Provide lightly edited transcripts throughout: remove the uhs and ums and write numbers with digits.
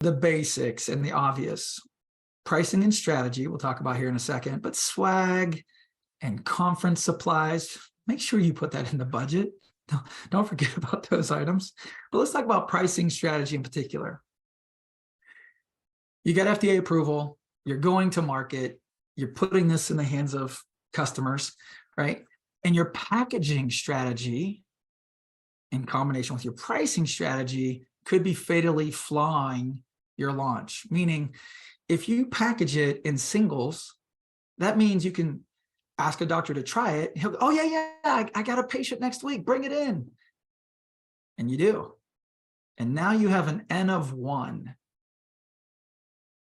the basics and the obvious. Pricing and strategy, we'll talk about here in a second, but swag and conference supplies, make sure you put that in the budget. Don't forget about those items. But let's talk about pricing strategy in particular. You got FDA approval, you're going to market, you're putting this in the hands of customers, right? And your packaging strategy in combination with your pricing strategy could be fatally flawing your launch. Meaning, if you package it in singles, that means you can ask a doctor to try it. He'll go, oh, yeah, I got a patient next week, bring it in. And you do. And now you have an N of 1.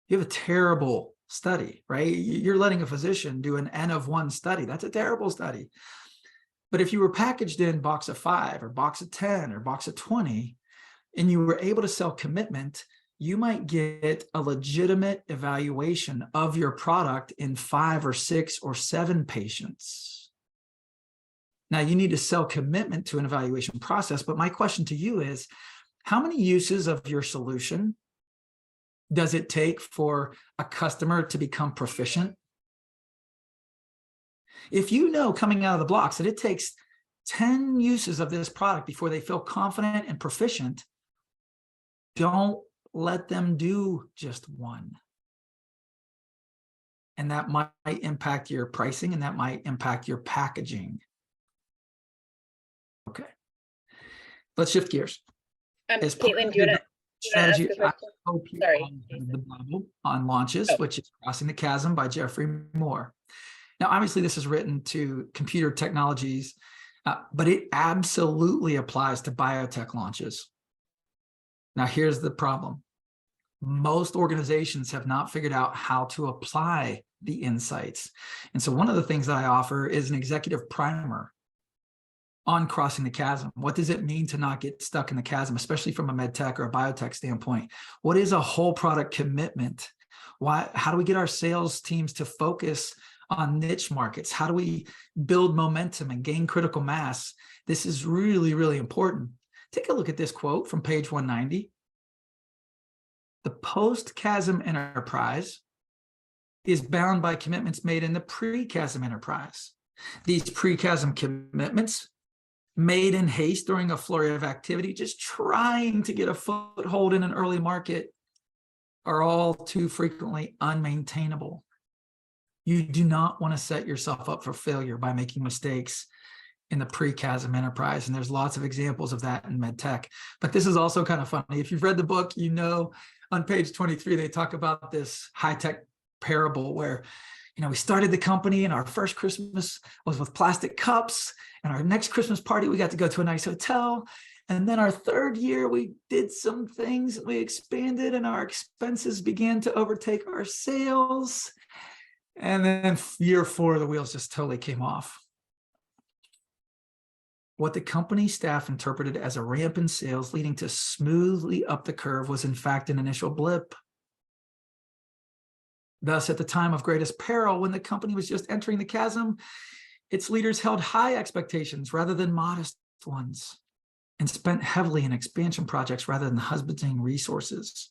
You have a terrible study, right? You're letting a physician do an N of 1 study. That's a terrible study. But if you were packaged in box of 5 or box of 10 or box of 20, and you were able to sell commitment, you might get a legitimate evaluation of your product in 5 or 6 or 7 patients. Now, you need to sell commitment to an evaluation process, but my question to you is, how many uses of your solution does it take for a customer to become proficient? If you know coming out of the blocks that it takes 10 uses of this product before they feel confident and proficient, don't let them do just one. And that might impact your pricing, and that might impact your packaging. Okay, let's shift gears. Caitlin, do you want to strategy ask a question? Sorry, the Bible on launches, which is Crossing the Chasm by Jeffrey Moore. Now, obviously, this is written to computer technologies, but it absolutely applies to biotech launches. Now, here's the problem. Most organizations have not figured out how to apply the insights. And so one of the things that I offer is an executive primer on crossing the chasm. What does it mean to not get stuck in the chasm, especially from a med tech or a biotech standpoint? What is a whole product commitment? How do we get our sales teams to focus on niche markets? How do we build momentum and gain critical mass? This is really, really important. Take a look at this quote from page 190. The post-chasm enterprise is bound by commitments made in the pre-chasm enterprise. These pre-chasm commitments made in haste during a flurry of activity, just trying to get a foothold in an early market, are all too frequently unmaintainable. You do not want to set yourself up for failure by making mistakes in the pre-chasm enterprise. And there's lots of examples of that in med tech. But this is also kind of funny. If you've read the book, you know on page 23, they talk about this high-tech parable where, we started the company and our first Christmas was with plastic cups, and our next Christmas party, we got to go to a nice hotel. And then our third year, we did some things, we expanded, and our expenses began to overtake our sales. And then year 4, the wheels just totally came off. What the company staff interpreted as a ramp in sales leading to smoothly up the curve was in fact an initial blip. Thus, at the time of greatest peril, when the company was just entering the chasm, its leaders held high expectations rather than modest ones, and spent heavily in expansion projects rather than husbanding resources.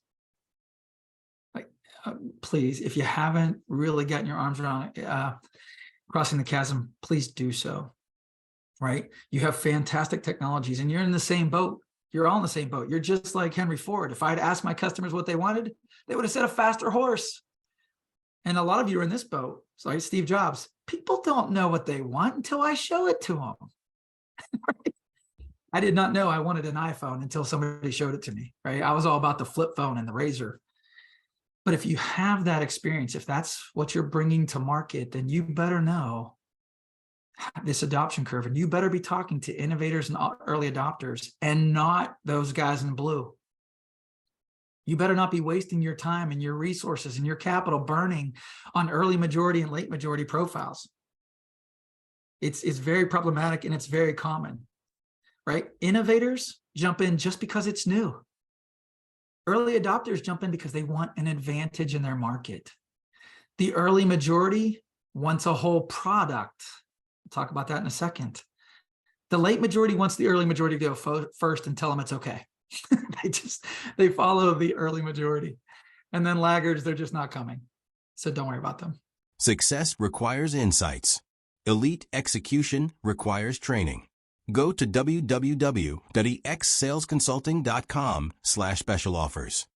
Please, if you haven't really gotten your arms around crossing the chasm, please do so. Right? You have fantastic technologies and you're in the same boat. You're all in the same boat. You're just like Henry Ford. If I'd asked my customers what they wanted, they would have said a faster horse. And a lot of you are in this boat. So like Steve Jobs, people don't know what they want until I show it to them. Right? I did not know I wanted an iPhone until somebody showed it to me. Right? I was all about the flip phone and the razor. But if you have that experience, if that's what you're bringing to market, then you better know this adoption curve, and you better be talking to innovators and early adopters and not those guys in blue. You better not be wasting your time and your resources and your capital burning on early majority and late majority profiles. It's very problematic and it's very common, right? Innovators jump in just because it's new. Early adopters jump in because they want an advantage in their market. The early majority wants a whole product. We'll talk about that in a second. The late majority wants the early majority to go first and tell them it's okay. They follow the early majority. And then laggards, they're just not coming. So don't worry about them. Success requires insights. Elite execution requires training. Go to www.exsalesconsulting.com/special offers.